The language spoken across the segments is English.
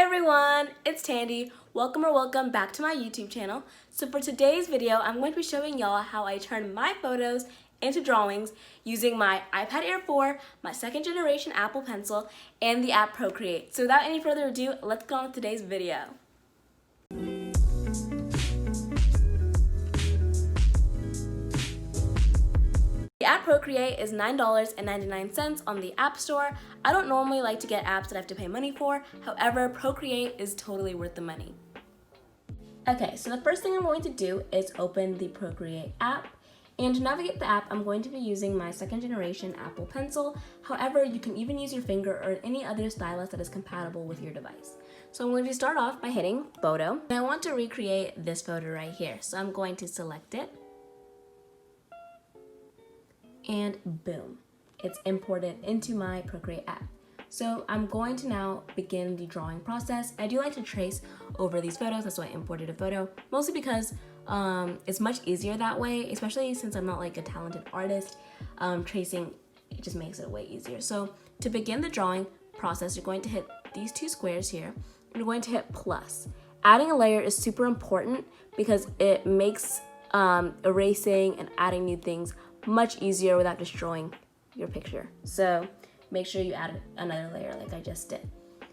everyone, it's Tandy. Welcome back to my YouTube channel. So for today's video, I'm going to be showing y'all how I turn my photos into drawings using my iPad Air 4, my second generation Apple Pencil, and the app Procreate. So without any further ado, let's go on with today's video. The app Procreate is $9.99 on the App Store. I don't normally like to get apps that I have to pay money for. However, Procreate is totally worth the money. Okay, so the first thing I'm going to do is open the Procreate app. And to navigate the app, I'm going to be using my second generation Apple Pencil. However, you can even use your finger or any other stylus that is compatible with your device. So I'm going to start off by hitting Photo. And I want to recreate this photo right here. So I'm going to select it. And boom, it's imported into my Procreate app. So I'm going to now begin the drawing process. I do like to trace over these photos, that's why I imported a photo, mostly because it's much easier that way, especially since I'm not like a talented artist. Tracing, it just makes it way easier. So to begin the drawing process, you're going to hit these two squares here, and you're going to hit plus. Adding a layer is super important because it makes erasing and adding new things much easier without destroying your picture. So make sure you add another layer like I just did.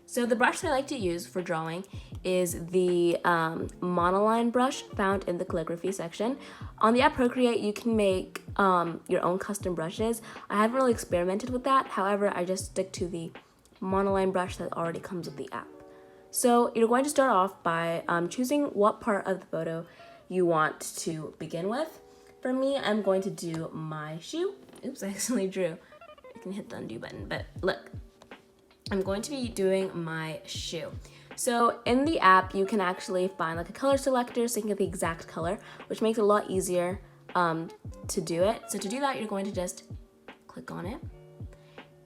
So the brush that I like to use for drawing is the monoline brush found in the calligraphy section. On the app Procreate, you can make your own custom brushes. I haven't really experimented with that. However, I just stick to the monoline brush that already comes with the app. So you're going to start off by choosing what part of the photo you want to begin with. For me, I'm going to do my shoe. Oops, I accidentally drew. I can hit the undo button, but look. I'm going to be doing my shoe. So in the app, you can actually find like a color selector so you can get the exact color, which makes it a lot easier to do it. So to do that, you're going to just click on it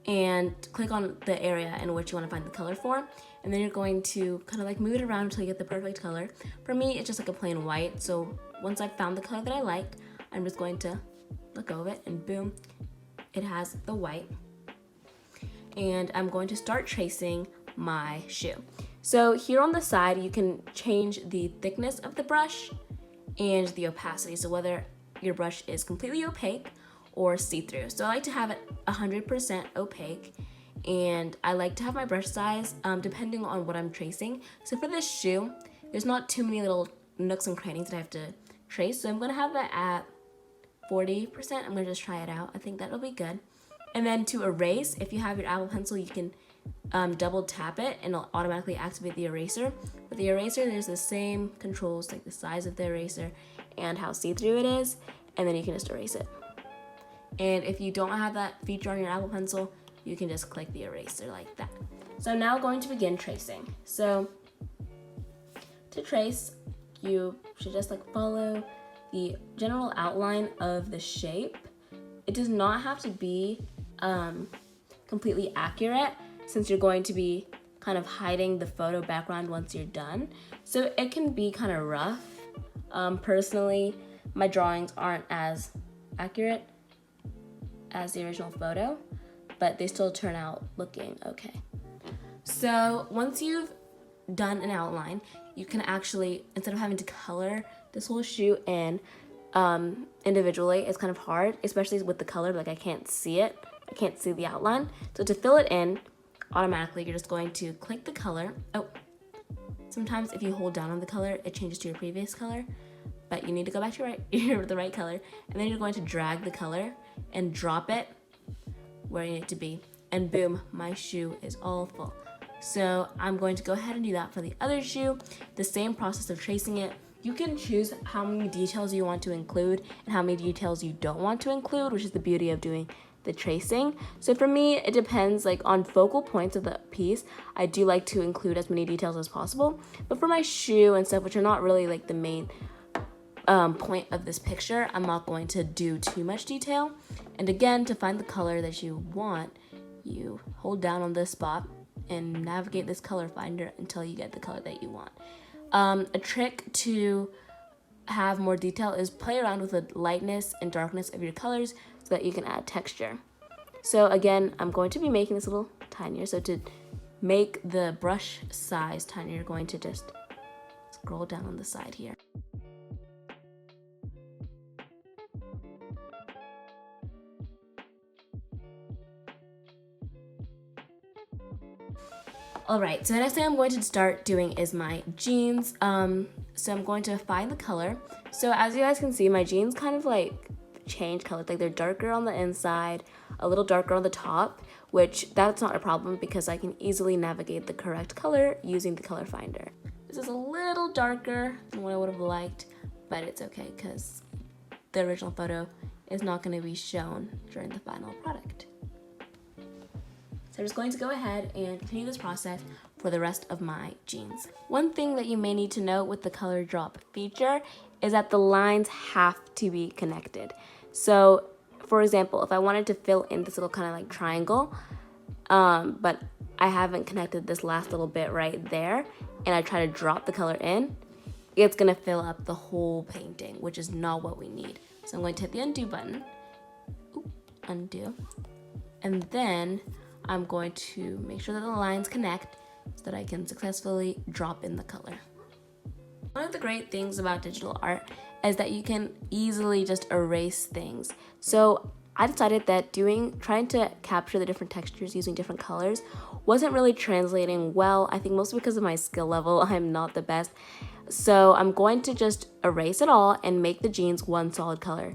and click on the area in which you want to find the color for. And then you're going to kind of like move it around until you get the perfect color. For me, it's just like a plain white. So once I've found the color that I like, I'm just going to let go of it and boom, it has the white. And I'm going to start tracing my shoe. So here on the side, you can change the thickness of the brush and the opacity. So whether your brush is completely opaque or see-through. So I like to have it 100% opaque, and I like to have my brush size depending on what I'm tracing. So for this shoe, there's not too many little nooks and crannies that I have to trace. So I'm gonna have that at 40%. I'm gonna just try it out. I think that'll be good. And then to erase, if you have your Apple Pencil, you can double tap it and it'll automatically activate the eraser. With the eraser, there's the same controls, like the size of the eraser and how see-through it is, and then you can just erase it. And if you don't have that feature on your Apple Pencil, you can just click the eraser like that. So I'm now going to begin tracing. So to trace, you should just like follow the general outline of the shape. It does not have to be completely accurate since you're going to be kind of hiding the photo background once you're done. So it can be kind of rough. Personally, my drawings aren't as accurate as the original photo, but they still turn out looking okay. So once you've done an outline, you can actually, instead of having to color this whole shoe in individually, it's kind of hard, especially with the color, like I can't see it. I can't see the outline. So to fill it in, automatically you're just going to click the color. Oh, sometimes if you hold down on the color, it changes to your previous color, but you need to go back to the right color. And then you're going to drag the color and drop it where you need it to be. And boom, my shoe is all full. So I'm going to go ahead and do that for the other shoe. The same process of tracing it. You can choose how many details you want to include and how many details you don't want to include, which is the beauty of doing the tracing. So for me, it depends like on focal points of the piece. I do like to include as many details as possible. But for my shoe and stuff, which are not really like the main point of this picture, I'm not going to do too much detail. And again, to find the color that you want, you hold down on this spot and navigate this color finder until you get the color that you want. A trick to have more detail is play around with the lightness and darkness of your colors so that you can add texture. So again, I'm going to be making this a little tinier. So to make the brush size tinier, you're going to just scroll down on the side here. Alright, so the next thing I'm going to start doing is my jeans. So I'm going to find the color. So as you guys can see, my jeans kind of like change color. Like they're darker on the inside, a little darker on the top, which that's not a problem because I can easily navigate the correct color using the color finder. This is a little darker than what I would have liked, but it's okay because the original photo is not going to be shown during the final product. So I'm just going to go ahead and continue this process for the rest of my jeans. One thing that you may need to know with the color drop feature is that the lines have to be connected. So for example, if I wanted to fill in this little kind of like triangle, but I haven't connected this last little bit right there, and I try to drop the color in, it's gonna fill up the whole painting, which is not what we need. So I'm going to hit the undo button, undo, and then I'm going to make sure that the lines connect so that I can successfully drop in the color. One of the great things about digital art is that you can easily just erase things. So I decided that trying to capture the different textures using different colors wasn't really translating well. I think mostly because of my skill level, I'm not the best. So I'm going to just erase it all and make the jeans one solid color.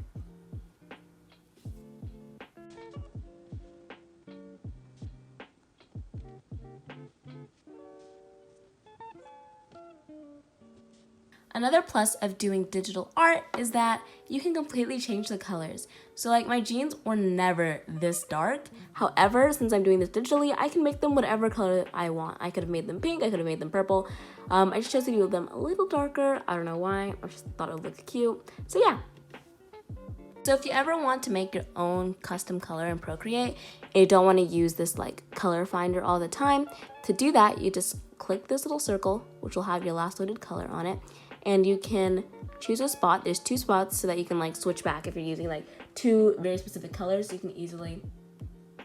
Another plus of doing digital art is that you can completely change the colors. So like my jeans were never this dark. However, since I'm doing this digitally, I can make them whatever color I want. I could have made them pink, I could have made them purple. I just chose to do them a little darker. I don't know why, I just thought it would look cute. So yeah. So if you ever want to make your own custom color in Procreate and you don't want to use this like color finder all the time, to do that, you just click this little circle, which will have your last loaded color on it. And you can choose a spot. There's 2 spots so that you can like switch back if you're using like 2 very specific colors. You can easily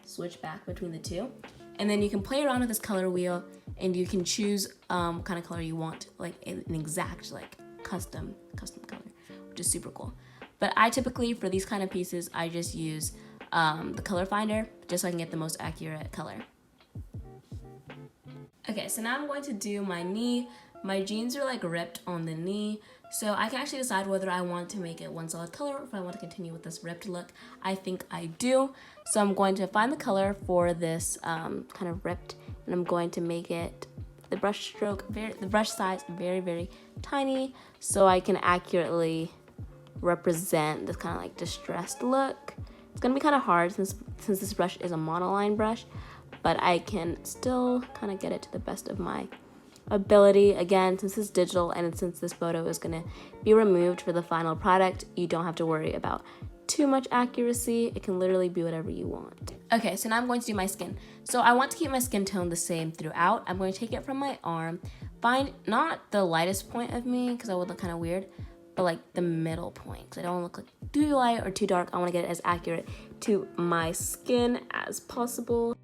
switch back between the 2. And then you can play around with this color wheel and you can choose kind of color you want, like an exact like custom color, which is super cool. But I typically, for these kind of pieces, I just use the color finder just so I can get the most accurate color. Okay, so now I'm going to do my knee. My jeans are like ripped on the knee, so I can actually decide whether I want to make it one solid color or if I want to continue with this ripped look. I think I do. So I'm going to find the color for this kind of ripped, and I'm going to make it the brush size very, very tiny so I can accurately represent this kind of like distressed look. It's gonna be kind of hard since this brush is a monoline brush, but I can still kind of get it to the best of my ability. Again, since it's digital and since this photo is going to be removed for the final product, you don't have to worry about too much accuracy. It can literally be whatever you want. Okay, so now I'm going to do my skin. So I want to keep my skin tone the same throughout. I'm going to take it from my arm, find not the lightest point of me because I would look kind of weird, but like the middle point because I don't want to look like too light or too dark. I want to get it as accurate to my skin as possible.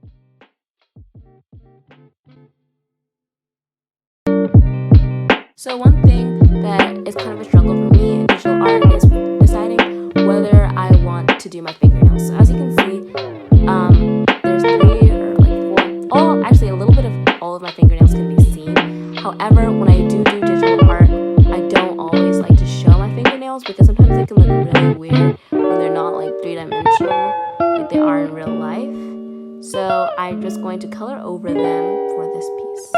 So one thing that is kind of a struggle for me in digital art is deciding whether I want to do my fingernails. So as you can see, there's 3 or like 4, actually a little bit of all of my fingernails can be seen. However, when I do digital art, I don't always like to show my fingernails because sometimes they can look really weird when they're not like 3-dimensional like they are in real life. So I'm just going to color over them for this piece.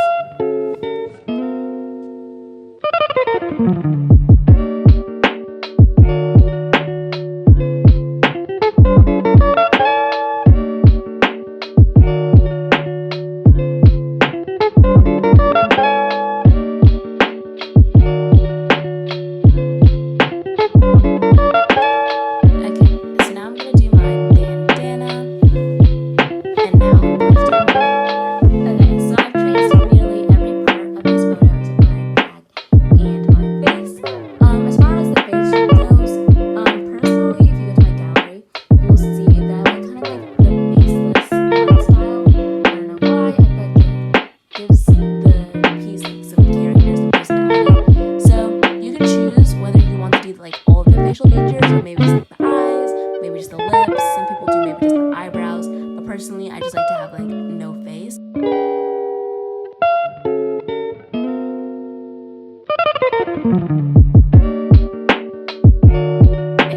Okay,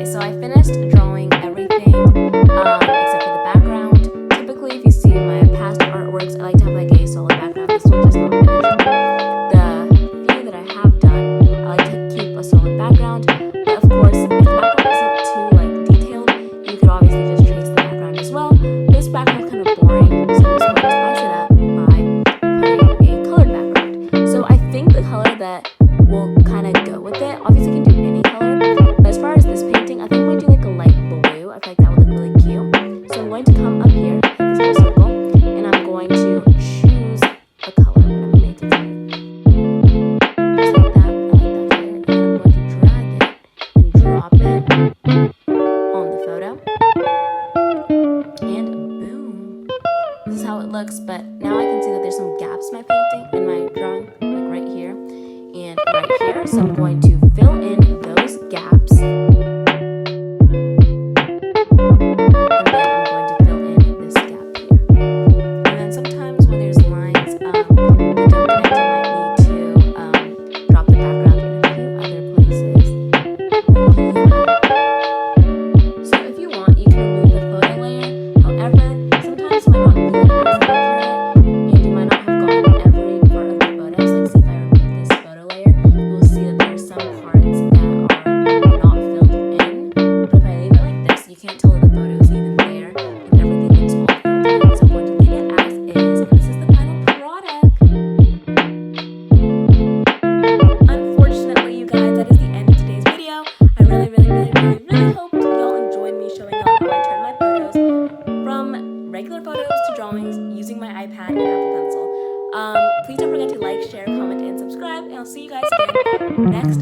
so I finished drawing everything except for the background. Typically, if you see my past artworks, I like to have like a solid background. This one just not finished. The few that I have done, I like to keep a solid background. But of course, if the background isn't too like detailed, you could obviously just trace the background as well. This background is kind of boring, so I'm just going to spice it up by putting a colored background. So I think the color that will kind of go with it, obviously you can do any color, but as far as this painting, I think I'm going to do like a light blue. I feel like that would look really cute. So I'm going to come up here, hit this little circle, and I'm going to choose a color when I'm making it. Just like that, I like that color, and then I'm going to drag it and drop it on the photo. And boom. This is how it looks, but now I can see that there's some gaps in my painting, in my drawing, like right here and right here. So I'm going to fill in those gaps. And then I'm going to fill in this gap here. And then sometimes when there's lines that don't connect, I might need to drop the background in a few other places. So if you want, you can remove the photo layer. However, sometimes it might not be like as accurate, and you might not have gotten every part of the photos. Like, see if I remove this photo layer, you'll see that there's some parts that are not filled in. But if I leave it like this, you can't tell that the photo is even there, and everything is all filled in. So I'm going to leave it as is, and this is the final product. Unfortunately, you guys, that is the end of today's video. I really hope y'all enjoyed me showing y'all how I turn my photos from regular photos to drawings using my iPad and Apple Pencil. Please don't forget to like, share, comment, and subscribe, and I'll see you guys again next